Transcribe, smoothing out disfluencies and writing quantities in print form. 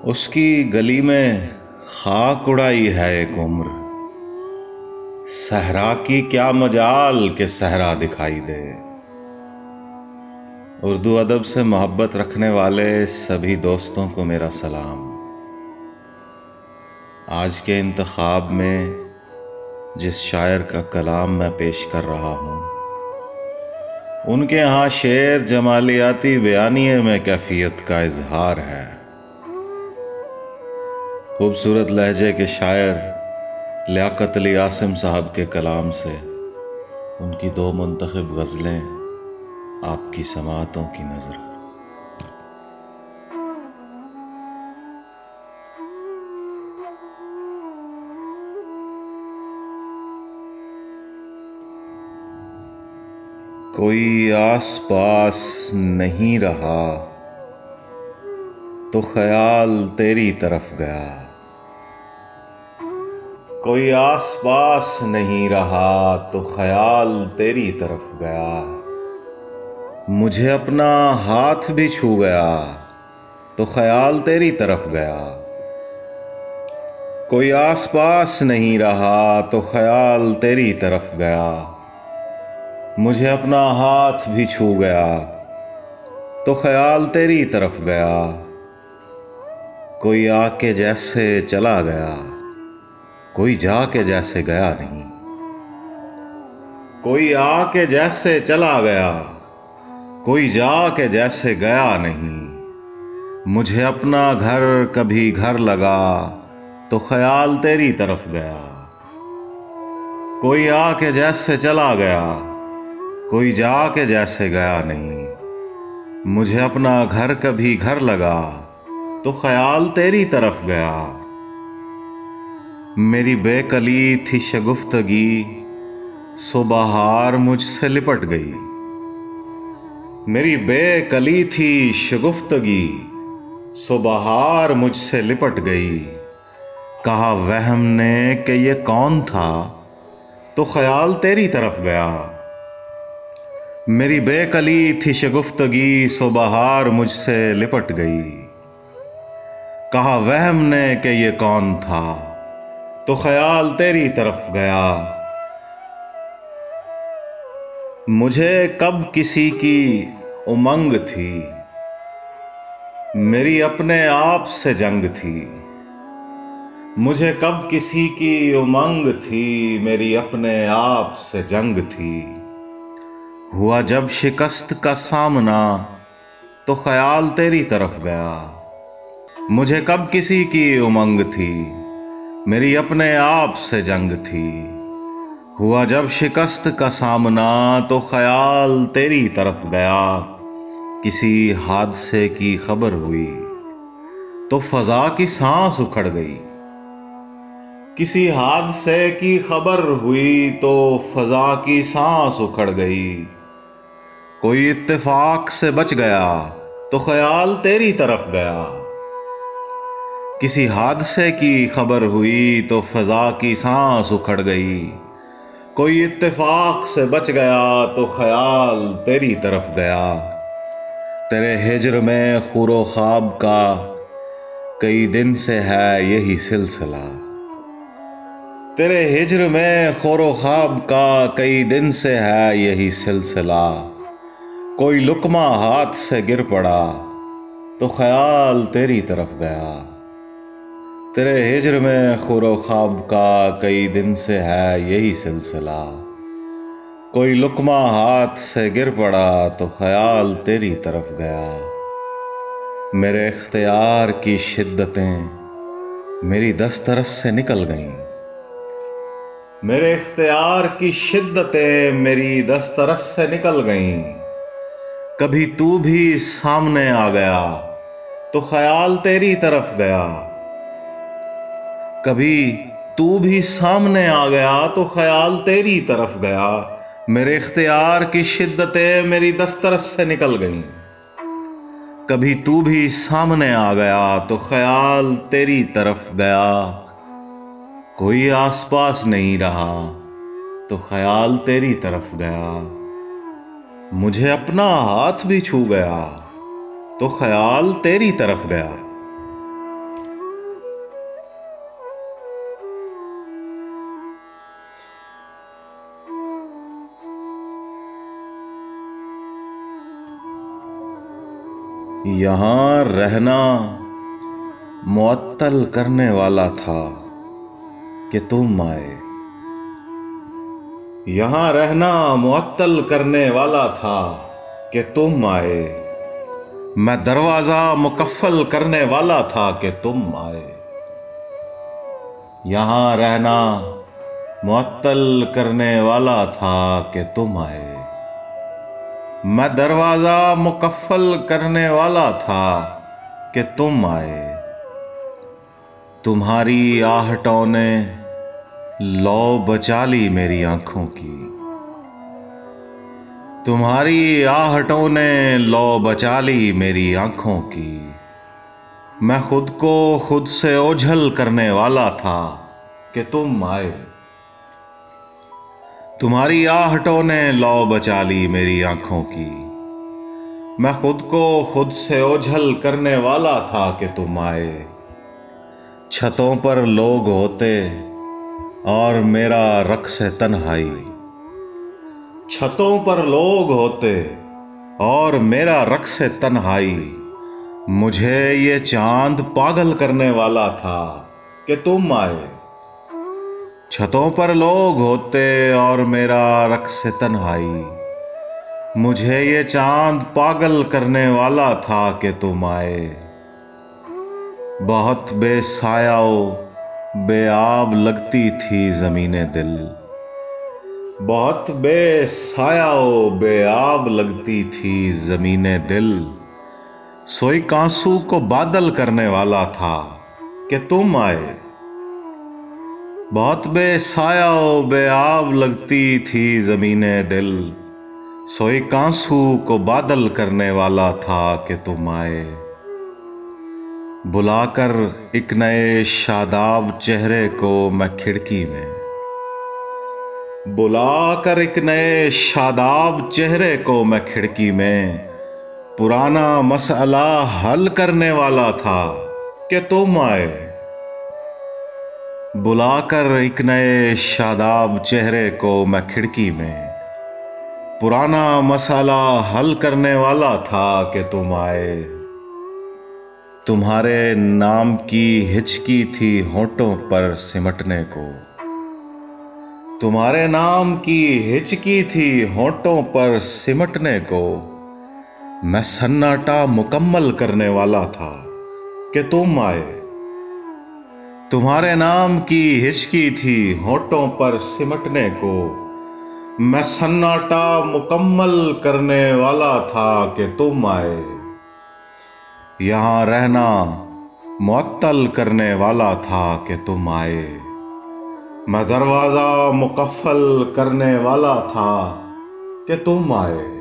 उसकी गली में खाक उड़ाई है एक उम्र। सहरा की क्या मजाल के सहरा दिखाई दे। उर्दू अदब से मोहब्बत रखने वाले सभी दोस्तों को मेरा सलाम। आज के इंतखाब में जिस शायर का कलाम मैं पेश कर रहा हूँ, उनके यहाँ शेर जमालियाती बयानिए में कैफियत का इजहार है। खूबसूरत लहजे के शायर लियाकत अली आसिम साहब के कलाम से उनकी दो मुंतखब गज़लें आपकी समातों की नज़र। कोई आस पास नहीं रहा तो ख्याल तेरी तरफ गया। कोई आस पास नहीं रहा तो ख्याल तेरी तरफ गया। मुझे अपना हाथ भी छू गया तो ख्याल तेरी तरफ गया। कोई आस पास नहीं रहा तो ख्याल तेरी तरफ गया। मुझे अपना हाथ भी छू गया तो ख्याल तेरी तरफ गया। कोई आके जैसे चला गया, कोई जाके जैसे गया नहीं। कोई आके जैसे चला गया, कोई जाके जैसे गया नहीं। मुझे अपना घर कभी घर लगा तो ख्याल तेरी तरफ गया। कोई आके जैसे चला गया, कोई जाके जैसे गया नहीं। मुझे अपना घर कभी घर लगा तो ख्याल तेरी तरफ गया। मेरी बेकली थी शगुफ्तगी सो बहार मुझसे लिपट गई। मेरी बेकली थी शगुफ्तगी सो बहार मुझसे लिपट गई। कहा वहम ने कि ये कौन था तो ख्याल तेरी तरफ गया। मेरी बेकली थी शगुफ्तगी सो बहार मुझसे लिपट गई। कहा वहम ने कि ये कौन था तो ख्याल तेरी तरफ गया। मुझे कब किसी की उमंग थी, मेरी अपने आप से जंग थी। मुझे कब किसी की उमंग थी, मेरी अपने आप से जंग थी। हुआ जब शिकस्त का सामना तो ख्याल तेरी तरफ गया। मुझे कब किसी की उमंग थी, मेरी अपने आप से जंग थी। हुआ जब शिकस्त का सामना तो ख्याल तेरी तरफ गया। किसी हादसे की खबर हुई तो फजा की सांस उखड़ गई। किसी हादसे की खबर हुई तो फजा की सांस उखड़ गई। कोई इत्तेफाक से बच गया तो ख्याल तेरी तरफ गया। किसी हादसे की खबर हुई तो फजा की सांस उखड़ गई। कोई इत्तेफाक से बच गया तो ख्याल तेरी तरफ गया। तेरे हिज्र में खुरो ख्वाब का कई दिन से है यही सिलसिला। तेरे हिज्र में खुरो ख्वाब का कई दिन से है यही सिलसिला। कोई लुकमा हाथ से गिर पड़ा तो ख्याल तेरी तरफ गया। तेरे हिज्र में खुरो ख्वाब का कई दिन से है यही सिलसिला। कोई लुकमा हाथ से गिर पड़ा तो ख्याल तेरी तरफ गया। मेरे इख्तियार की शिद्दतें मेरी दस्तरस से निकल गईं। मेरे इख्तियार की शिद्दतें मेरी दस्तरस से निकल गईं। कभी तू भी सामने आ गया तो ख्याल तेरी तरफ गया। कभी तू भी सामने आ गया तो ख्याल तेरी तरफ गया। मेरे इख्तियार की शिद्दतें मेरी दस्तरस से निकल गईं। कभी तू भी सामने आ गया तो ख्याल तेरी तरफ गया। कोई आसपास नहीं रहा तो ख्याल तेरी तरफ गया। मुझे अपना हाथ भी छू गया तो ख्याल तेरी तरफ गया। यहाँ रहना मुअत्तल करने वाला था कि तुम आए। यहाँ रहना मुअत्तल करने वाला था कि तुम आए। मैं दरवाज़ा मुकफ़्फ़ल करने वाला था कि तुम आए। यहाँ रहना मुअत्तल करने वाला था कि तुम आए। मैं दरवाज़ा मुकफ़्फ़ल करने वाला था कि तुम आए। तुम्हारी आहटों ने लौ बचा ली मेरी आँखों की। तुम्हारी आहटों ने लौ बचा ली मेरी आँखों की। मैं खुद को खुद से ओझल करने वाला था कि तुम आए। तुम्हारी आहटों ने लौ बचा ली मेरी आँखों की। मैं खुद को खुद से ओझल करने वाला था कि तुम आए। छतों पर लोग होते और मेरा रक़्स तन्हाई। छतों पर लोग होते और मेरा रक़्स तन्हाई। मुझे ये चांद पागल करने वाला था कि तुम आए। छतों पर लोग होते और मेरा रक़्स तन्हाई। मुझे ये चांद पागल करने वाला था कि तुम आए। बहुत बेसायाओ बेआब लगती थी ज़मीने दिल। बहुत बेसायाओ बेआब लगती थी ज़मीने दिल। सोई कांसू को बादल करने वाला था कि तुम आए। बहुत बेसायाओ बेआब लगती थी ज़मीने दिल। सोई कांसू को बादल करने वाला था कि तुम आए। बुलाकर एक नए शादाब चेहरे को मैं खिड़की में। बुलाकर एक नए शादाब चेहरे को मैं खिड़की में। पुराना मसला हल करने वाला था कि तुम आए। बुलाकर एक नए शादाब चेहरे को मैं खिड़की में। पुराना मसला हल करने वाला था कि तुम आए। तुम्हारे नाम की हिचकी थी होंठों पर सिमटने को। तुम्हारे नाम की हिचकी थी होंठों पर सिमटने को। मैं सन्नाटा मुकम्मल करने वाला था कि तुम आए। तुम्हारे नाम की हिचकी थी होंठों पर सिमटने को। मैं सन्नाटा मुकम्मल करने वाला था कि तुम आए। यहाँ रहना मुअत्तल करने वाला था कि तुम आए। मैं दरवाज़ा मुकफ़्फ़ल करने वाला था कि तुम आए।